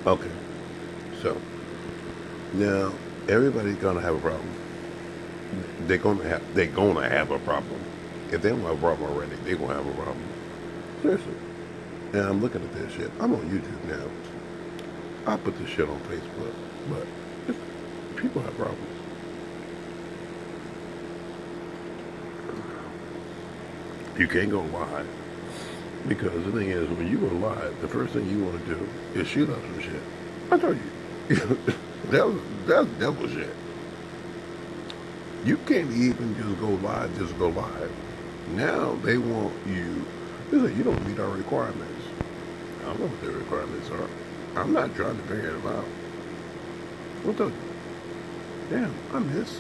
Okay. So now everybody's gonna have a problem. They're gonna have a problem. If they don't have a problem already, they're gonna have a problem. Seriously. And I'm looking at this shit. I'm on YouTube now. I put this shit on Facebook, but people have problems. You can't go live because the thing is, when you go live, the first thing you want to do is shoot up some shit. I told you, that's devil shit. You can't even just go live, just go live. Now they want you. They say you don't meet our requirements. I don't know what their requirements are. I'm not trying to figure them out. What the? Damn, I miss.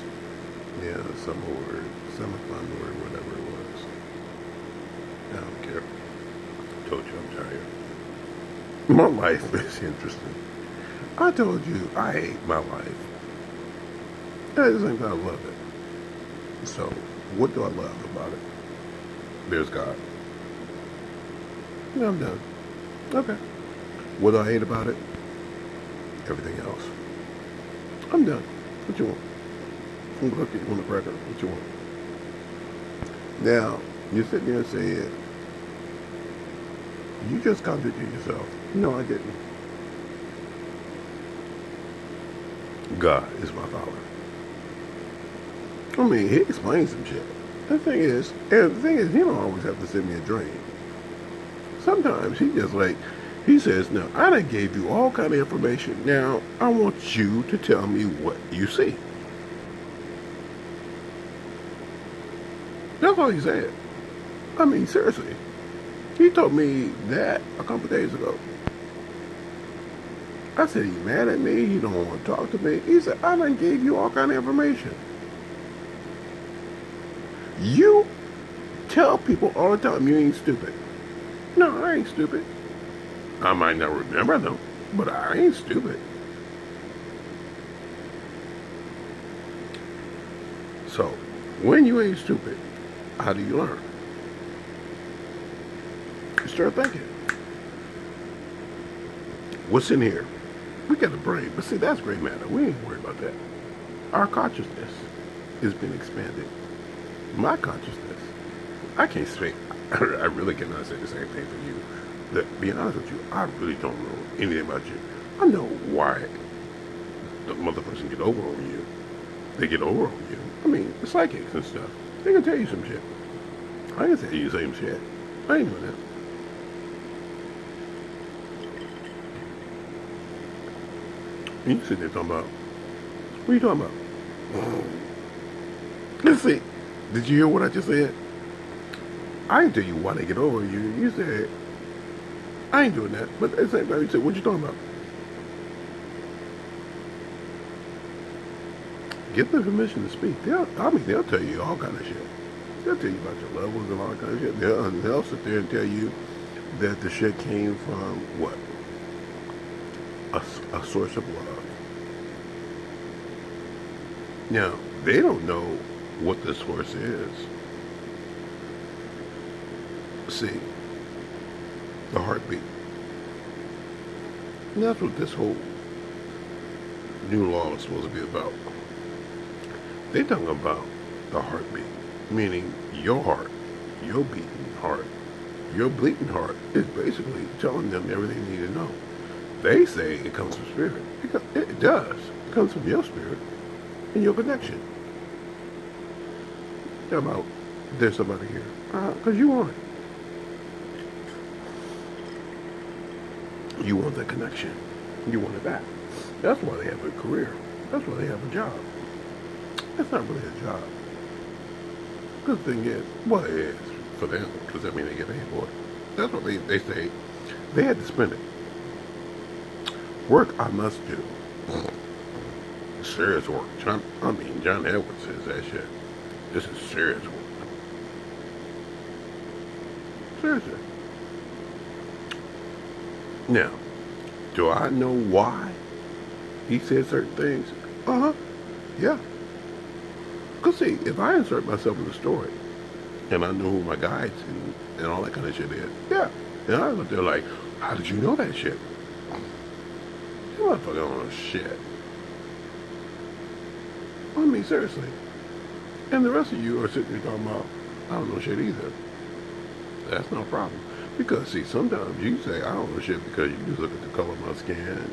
Yeah, some word, some fun word, whatever it was. I don't care. I told you I'm tired. My life is interesting. I told you I hate my life. I just think I love it. So, what do I love about it? There's God. Yeah, I'm done. Okay. What do I hate about it? Everything else. I'm done. What you want? You want a cookie? You want a cracker? What you want? Now, you sit there and say, you just contradicted yourself. No, I didn't. God is my father. I mean, he explains some shit. The thing is, he don't always have to send me a dream. Sometimes he says, now, I done gave you all kind of information. Now, I want you to tell me what you see. That's all he said. I mean, seriously. He told me that a couple days ago. I said, he mad at me? He don't want to talk to me? He said, I done gave you all kind of information. You tell people all the time you ain't stupid. No, I ain't stupid. I might not remember them, but I ain't stupid. So, when you ain't stupid, how do you learn? You start thinking. What's in here? We got a brain, but see, that's great matter. We ain't worried about that. Our consciousness is being expanded. My consciousness, I can't say, I really cannot say the same thing for you. To be honest with you, I really don't know anything about you. I know why the mother person get over on you. They get over on you. I mean, the psychics and stuff. They can tell you some shit. I can tell you the same shit. I ain't doing that. And you sit there talking about, what are you talking about? Let's see. Did you hear what I just said? I didn't tell you why they get over you. You said, I ain't doing that. But at the same time, you said, what you talking about? Give them permission to speak. They'll tell you all kind of shit. They'll tell you about your levels and all that kind of shit. They'll sit there and tell you that the shit came from what? A source of love. Now, they don't know what the source is. See, the heartbeat. And that's what this whole new law is supposed to be about. They're talking about the heartbeat, meaning your heart, your beating heart, your bleeding heart is basically telling them everything they need to know. They say it comes from spirit. It does. It comes from your spirit and your connection. How about there's somebody here? Because you want it. You want that connection. You want it back. That's why they have a career. That's why they have a job. That's not really a job. Good thing is, well, it is for them, because I mean they get paid for it. That's what they say. They had to spend it. Work I must do. Serious work. John Edwards says that shit. This is serious work. Seriously. Now, do I know why he said certain things? Yeah. Because see, if I insert myself in the story, and I know who my guides and all that kind of shit is, yeah. And I was up there like, how did you know that shit? You motherfucker don't know shit. I mean, seriously. And the rest of you are sitting there talking about, I don't know shit either. That's no problem. Because, see, sometimes you say, I don't know shit because you just look at the color of my skin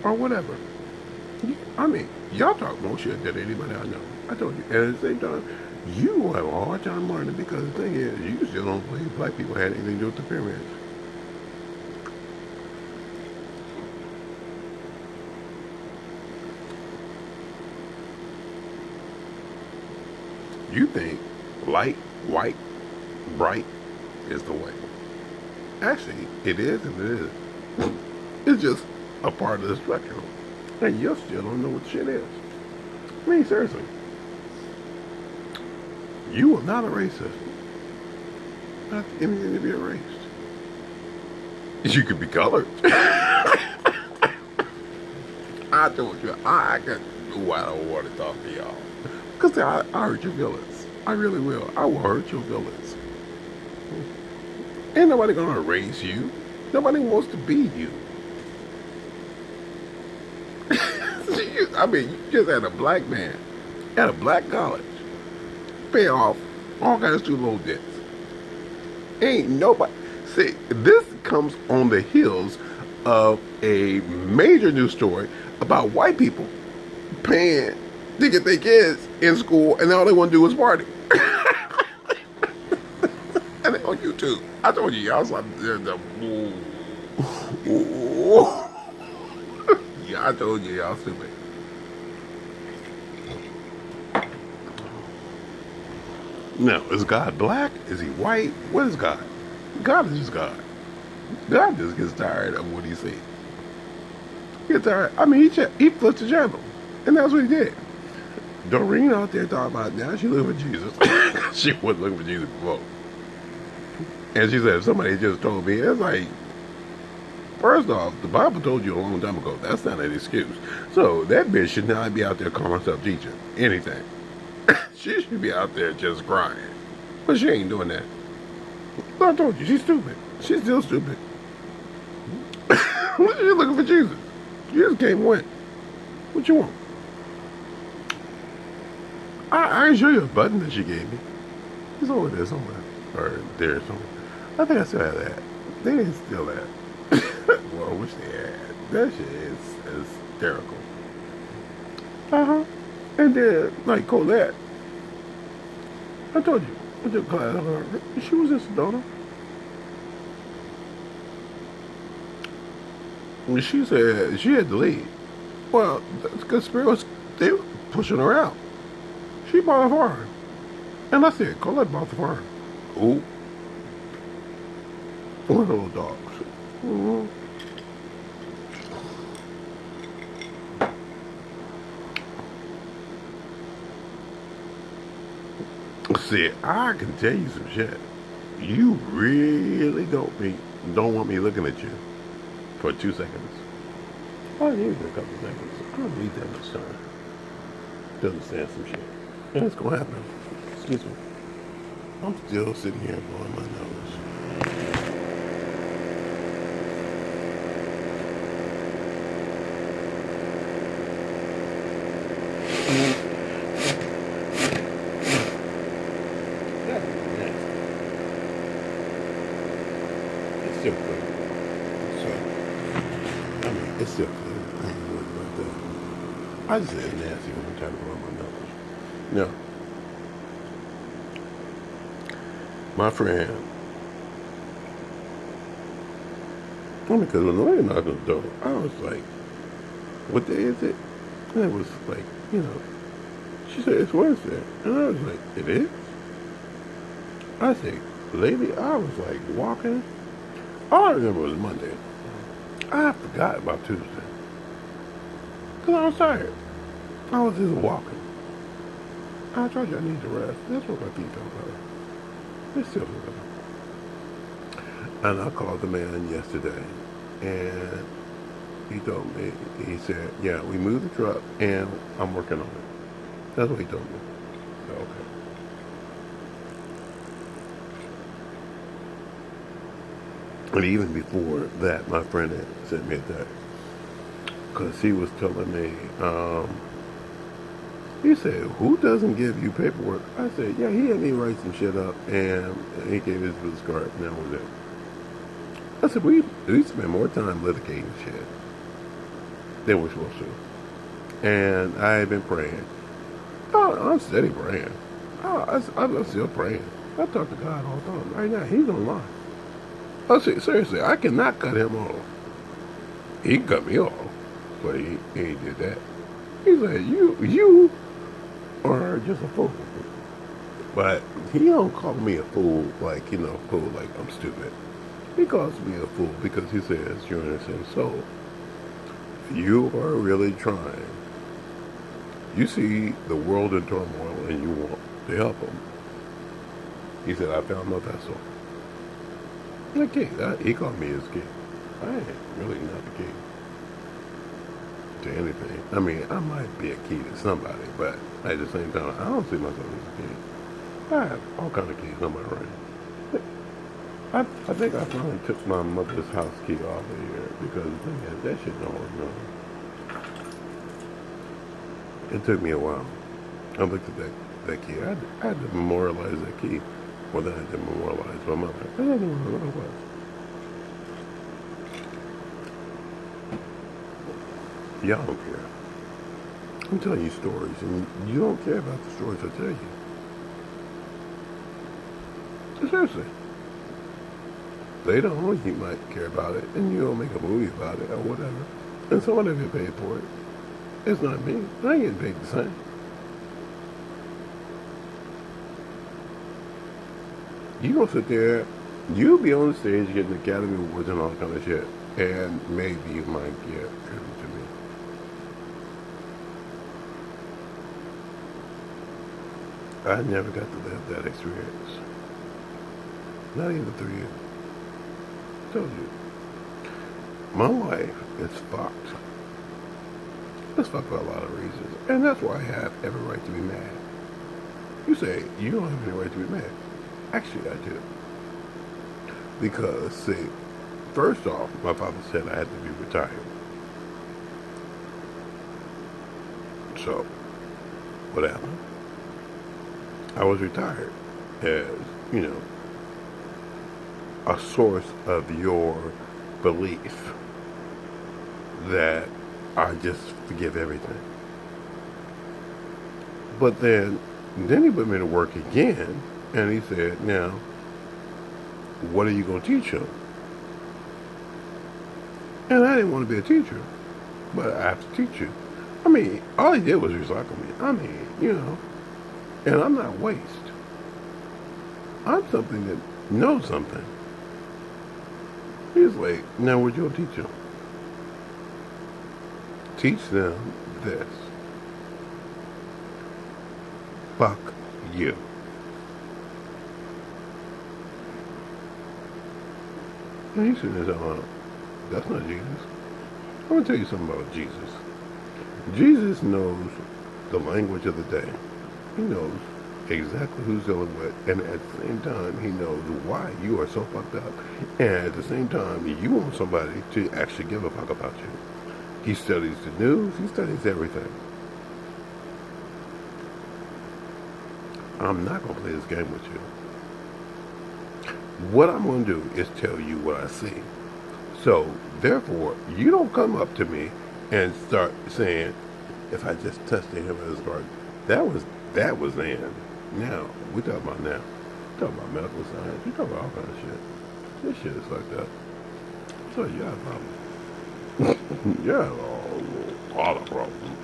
or whatever. I mean, y'all talk more shit than anybody I know. I told you. And at the same time, you will have a hard time learning because the thing is, you still don't believe black people had anything to do with the pyramids. You think light, white, bright is the way. Actually, it is and it isn't. It's just a part of the spectrum. And you still don't know what shit is. I mean, seriously. You are not a racist. Not anything to be erased. You could be colored. I told you, I can do I don't want to talk to y'all. Because I hurt your feelings. I really will. I will hurt your feelings. Ain't nobody gonna erase you. Nobody wants to be you. I mean, you just had a black man at a black college pay off all kinds of student loan debts. Ain't nobody. See, this comes on the heels of a major news story about white people paying to get their kids in school, and all they want to do is party. And they on YouTube. I told you, y'all saw the. Yeah, I told you, y'all stupid. Now, is God black? Is he white? What is God? God is just God. God just gets tired of what he sees. He gets tired. I mean, he flipped the channel. And that's what he did. Doreen out there talking about now she looking for Jesus. She wasn't looking for Jesus before. And she said, if somebody just told me, it's like, first off, the Bible told you a long time ago, that's not an excuse. So that bitch should not be out there calling herself teaching anything. She should be out there just crying. But she ain't doing that. I told you, she's stupid. She's still stupid. She's looking for Jesus. Jesus came and went. What you want? I can show you a button that she gave me. It's over there somewhere. Or there somewhere. I think I still have that. They didn't steal that. Well, I wish they had. That shit is hysterical. Uh-huh. And then, like Colette, I told you, I took class on her. She was in Sedona. And she said she had to leave. Well, because Spirit they were pushing her out. She bought a farm. And I said, Colette bought the farm. Ooh. One of those dogs. Mm-hmm. See, I can tell you some shit. You really don't want me looking at you for 2 seconds. I need a couple seconds. I don't need that much time to understand some shit. And it's gonna happen. Excuse me. I'm still sitting here blowing my nose. It's still clear. So, I mean, it's still clear. I ain't worried about that. I just said nasty when I'm trying to blow my nose. No. My friend, because when the lady knocked on the door, I was like, what day is it? And it was like, she said, it's Wednesday. And I was like, it is? I said, lady, I was like walking. All I remember was Monday. I forgot about Tuesday. Because I was tired. I was just walking. I told you I need to rest. That's what my feet felt better. They still feel better. And I called the man yesterday. And he told me, he said, yeah, we moved the truck and I'm working on it. That's what he told me. So, okay. And even before that, my friend had sent me a text. because he was telling me, he said, who doesn't give you paperwork? I said, yeah, he had me write some shit up, and he gave his business card, and that was it. I said, we spend more time litigating shit than we're supposed to. And I have been praying. Oh, I'm steady praying. Oh, I'm still praying. I talk to God all the time. Right now, he's on line. I said, seriously, I cannot cut him off. He can cut me off, but he ain't did that. He said, you are just a fool. But he don't call me a fool like, fool like I'm stupid. He calls me a fool because he says, you're an innocent soul. You are really trying. You see the world in turmoil and you want to help them. He said, I found no vessel. The king. He called me his king. I ain't really not the king to anything. I mean, I might be a key to somebody, but at the same time, I don't see myself as a king. I have all kind of keys on my ring. I think I finally took my mother's house key off of here because the thing is, that shit don't work no. It took me a while. I looked at that key. I had to memorialize that key more than I had to memorialize my mother. I didn't even know what it was. Y'all don't care. I'm telling you stories, and you don't care about the stories I tell you. Seriously. Later on, you might care about it, and you'll make a movie about it, or whatever. And somebody will get paid for it. It's not me. I ain't getting paid the same. You gonna sit there, you'll be on the stage getting Academy Awards and all that kind of shit, and maybe you might get tribute to me. I never got to live that experience. Not even 3 years. I told you. My life is fucked. It's fucked for a lot of reasons. And that's why I have every right to be mad. You say, you don't have any right to be mad. Actually, I do. Because, see, first off, my father said I had to be retired. So, what happened? I was retired as, a source of your belief that I just forgive everything. But then he put me to work again, and he said, now, what are you going to teach them? And I didn't want to be a teacher, but I have to teach you. I mean, all he did was recycle me. I mean, and I'm not waste. I'm something that knows something. He's like, now what you going to teach them? Teach them this. Fuck you. Now you sitting there saying, that's not Jesus. I'm going to tell you something about Jesus. Jesus knows the language of the day. He knows exactly who's dealing with, and at the same time, he knows why you are so fucked up. And at the same time, you want somebody to actually give a fuck about you. He studies the news. He studies everything. I'm not going to play this game with you. What I'm going to do is tell you what I see. So, therefore, you don't come up to me and start saying, if I just touched the hem of his garden, that was then. Now, we talking about now. We talking about medical science. We talking about all kind of shit. This shit is fucked up. So you got a problem. You have a lot of problems.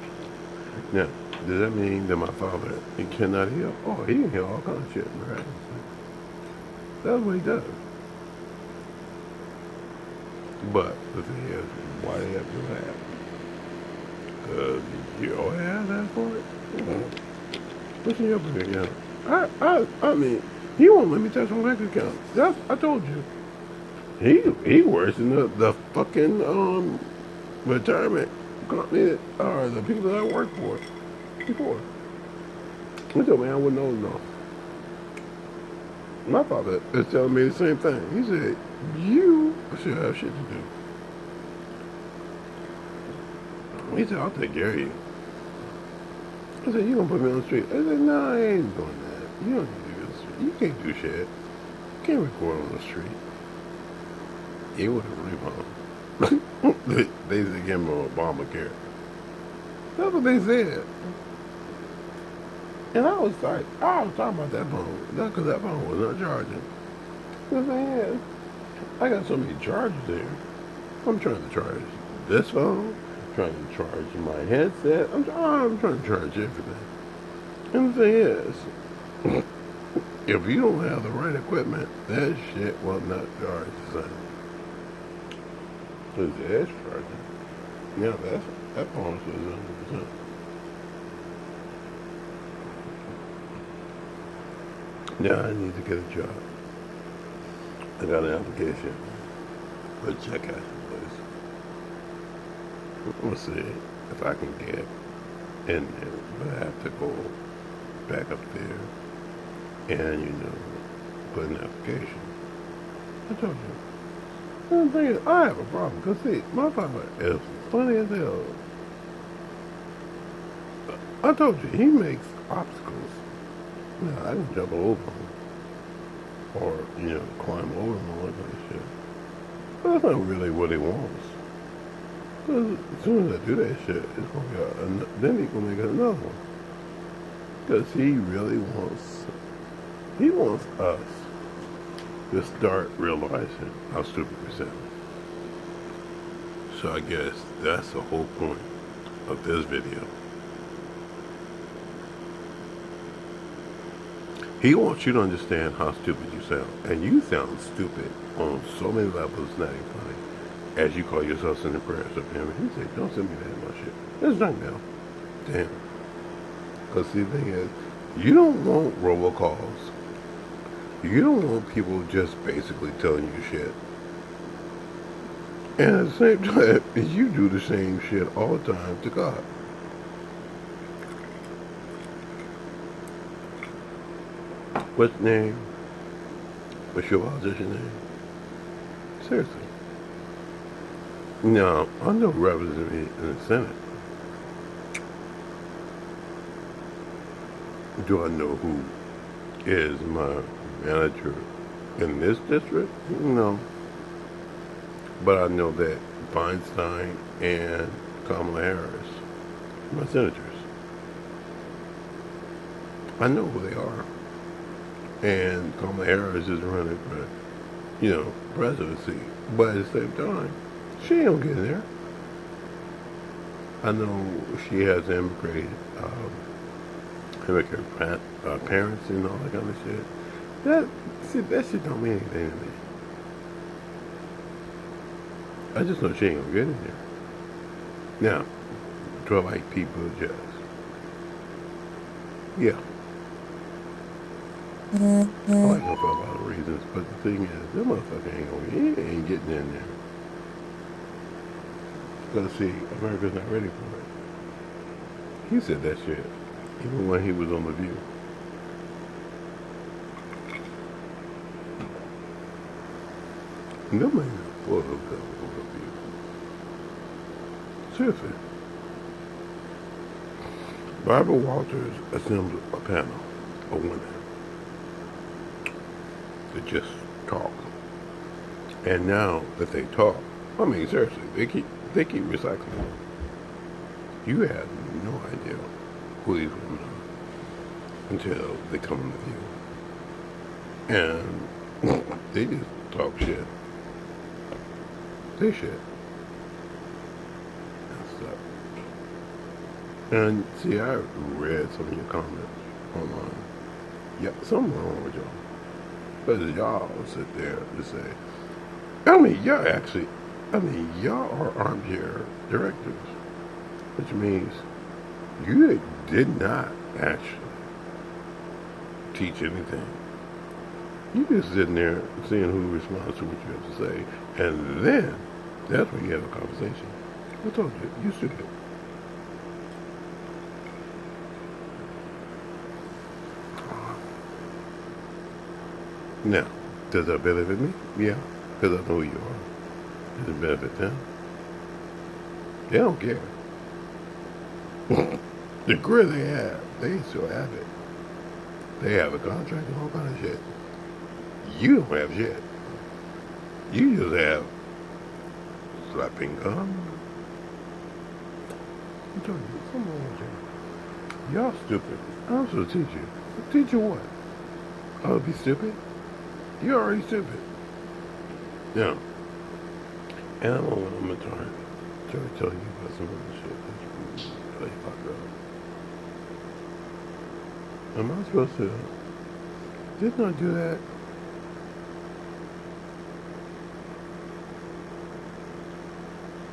Now, does that mean that my father cannot heal? Oh, he can heal all kinds of shit, right? That's what he does. But the thing is, why do you have to do that? Because you always have that for it. What's in your bank account? I mean, he won't let me touch my bank account. I told you. He works in the fucking retirement company or the people that I worked for before. He told me I wouldn't know enough. My father is telling me the same thing. He said, you should have shit to do. He said, I'll take care of you. I said, you gonna put me on the street? I said, no, I ain't doing that. You don't need to do this. You can't do shit. You can't record on the street. He would have really they said, give him Obamacare. That's what they said. And I was talking about that phone. Not because that phone was not charging. The thing is, I got so many chargers there. I'm trying to charge this phone, I'm trying to charge my headset, I'm trying to charge everything. And the thing is, if you don't have the right equipment, that shit will not charge the same. Because the edge charging. Yeah, that phone is 100%. Yeah, I need to get a job. I got an application for a check cashing place. We'll see if I can get in there, but I have to go back up there and, put an application. I told you. And the thing is, I have a problem, because see, my father is funny as hell. I told you, he makes obstacles. Now, I can jump over them, or, climb over them, all that kind of shit. But that's not really what he wants. Because as soon as I do that shit, it's going to be then he's going to make another one. Because he really wants us to start realizing how stupid we sound. So I guess that's the whole point of this video. He wants you to understand how stupid you sound. And you sound stupid on so many levels, not even funny. As you call yourself sending prayers of him. And he said, don't send me that in my shit. It's done now. Damn. Because see, the thing is, you don't want robocalls. You don't want people just basically telling you shit. And at the same time, you do the same shit all the time to God. What's your name? What's your opposition name? Seriously. Now, I know who represents me in the Senate. Do I know who is my manager in this district? No. But I know that Feinstein and Kamala Harris are my senators. I know who they are. And Kamala Harris is running for, presidency. But at the same time, she ain't gonna get in there. I know she has immigrated parents and all that kind of shit. That shit don't mean anything to me. I just know she ain't gonna get in there. Now, do I like people just? Yeah. I like her for a lot of reasons, but the thing is, that motherfucker he ain't getting in there. Because see, America's not ready for it. He said that shit, even when he was on The View. Them ain't full of them on The View. Seriously. Barbara Walters assembled a panel of women to just talk. And now that they talk, I mean, seriously, they keep recycling. You have no idea who these women are until they come on The View. And they just talk shit. They shit. And stuff. And see, I read some of your comments online. Yeah, something wrong with y'all. Because y'all sit there and say, y'all are armchair directors. Which means you did not actually teach anything. You just sitting there seeing who responds to what you have to say. And then, that's when you have a conversation. I told you, you stupid. Now, does that benefit me? Yeah, because I know who you are. Does it benefit them? They don't care. The grid they still have it. They have a contract and all kind of shit. You don't have shit. You just have slapping gum. I'm telling you, come on, Jay. Y'all stupid. I'm supposed to teach you. Teach you what? I'll be stupid? You're already stupid. Yeah. And I'm gonna try to tell you about some other shit that you really fucked up. Am I supposed to? Didn't I do that?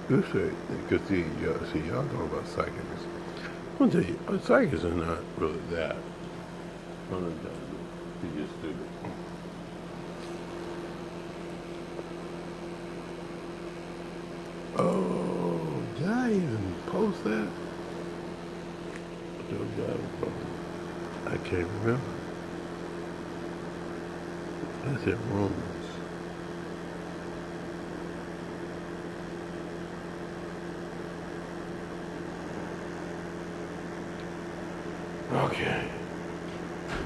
You say, because see, y'all talking about psychics. I'm gonna tell you, psychics are not really that. They're just stupid. Oh, did I even post that? I can't remember. I said Romans. Okay.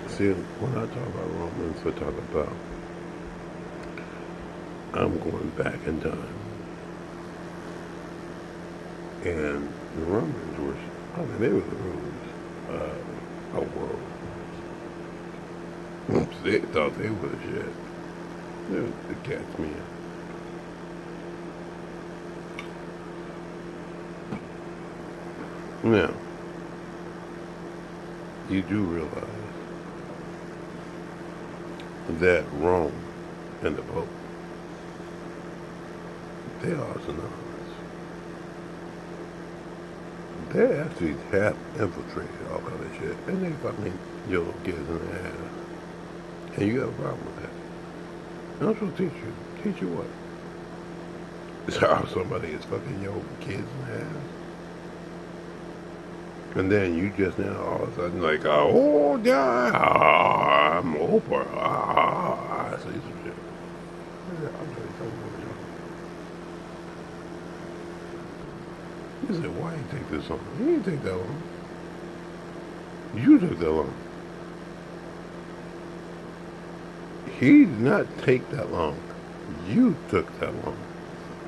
See, when I talk about Romans, I talk about I'm going back in time. And the Romans were, they were the rulers of a world. They thought they were the shit. They were the cat's meat. Now, you do realize that Rome and the Pope, they are synonymous. They actually have infiltrated all kind of shit, and they fucking your little kids in the ass. And you have a problem with that. And I'm supposed to teach you. Teach you what? It's how somebody is fucking your kids in the ass. And then you just now all of a sudden like, oh yeah, I'm over. I say some shit. You said, why you take this long? You didn't take that long. You took that long. He did not take that long. You took that long.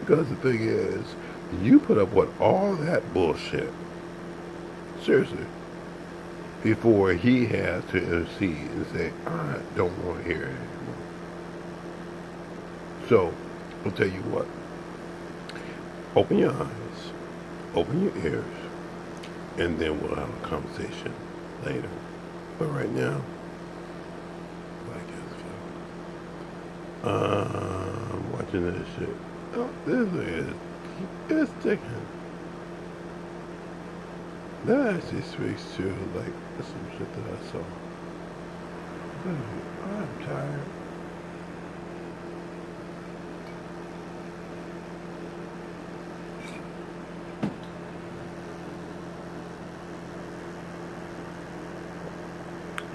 Because the thing is, you put up with all that bullshit. Seriously. Before he has to intercede and say, I don't want to hear it anymore. So, I'll tell you what. Open your eyes. Open your ears. And then we'll have a conversation later. But right now, I'm watching this shit. Oh, this is, it's ticking. That actually speaks to, like, some shit that I saw. I'm tired.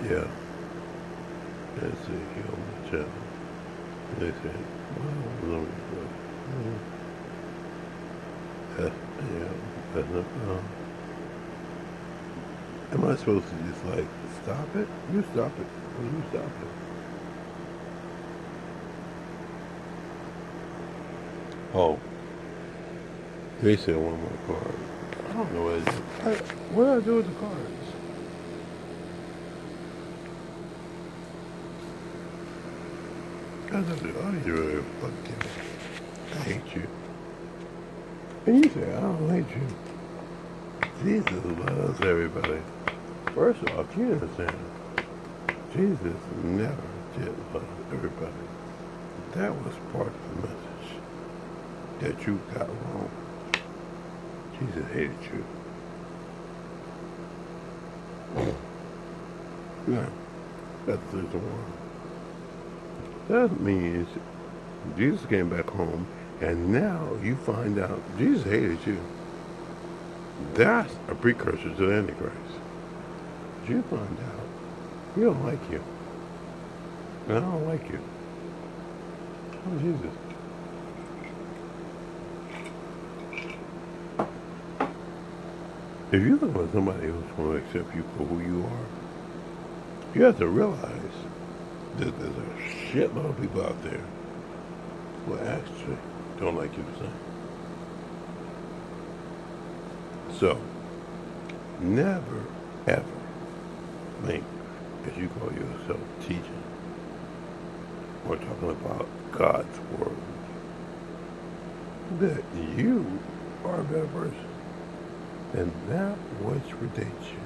Yeah. That's it, he on the channel. They said, well, that's not am I supposed to just like stop it? You stop it. You stop it. Oh. They said one more card. I don't know what it is. What do I do with the cards? You really fucking I hate you. And you say, I don't hate you. Jesus loves everybody. First off, you understand, Jesus never did love everybody. That was part of the message that you got wrong. Jesus hated you. Yeah, that's the one. That means Jesus came back home, and now you find out Jesus hated you. That's a precursor to the Antichrist. You find out he don't like you. And I don't like you. Oh, Jesus. If you're looking for somebody who's going to accept you for who you are, you have to realize that there's a shitload of people out there who actually don't like you the same. So, never, ever think that you call yourself teaching or talking about God's word that you are a better person than that which predates you.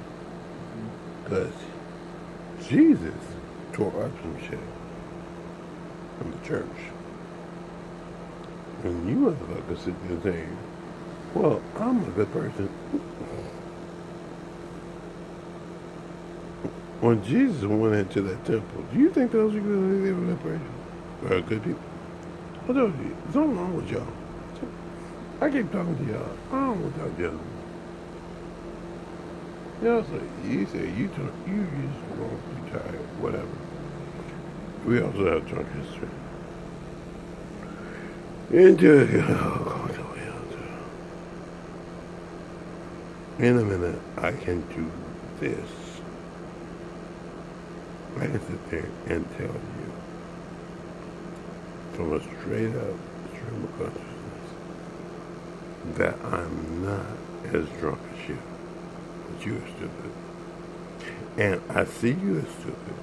Because Jesus tore up some shit from the church. And you motherfuckers sit there and say, well, I'm a good person. When Jesus went into that temple, do you think those people were good person? Or good people? I told you, something wrong with y'all. I keep talking to y'all. I don't want to talk to y'all. You know, so you say you just wrong, you tired, whatever. We also have drunk history. In a minute, I can do this. I can sit there and tell you from a straight up stream of consciousness that I'm not as drunk as you. But you are stupid. And I see you as stupid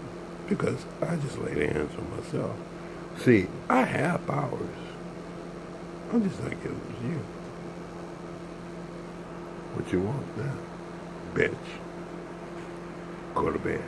because I just laid hands on myself. See, I have powers. I'm just not giving it to you. What you want now? Bitch. Go to bed.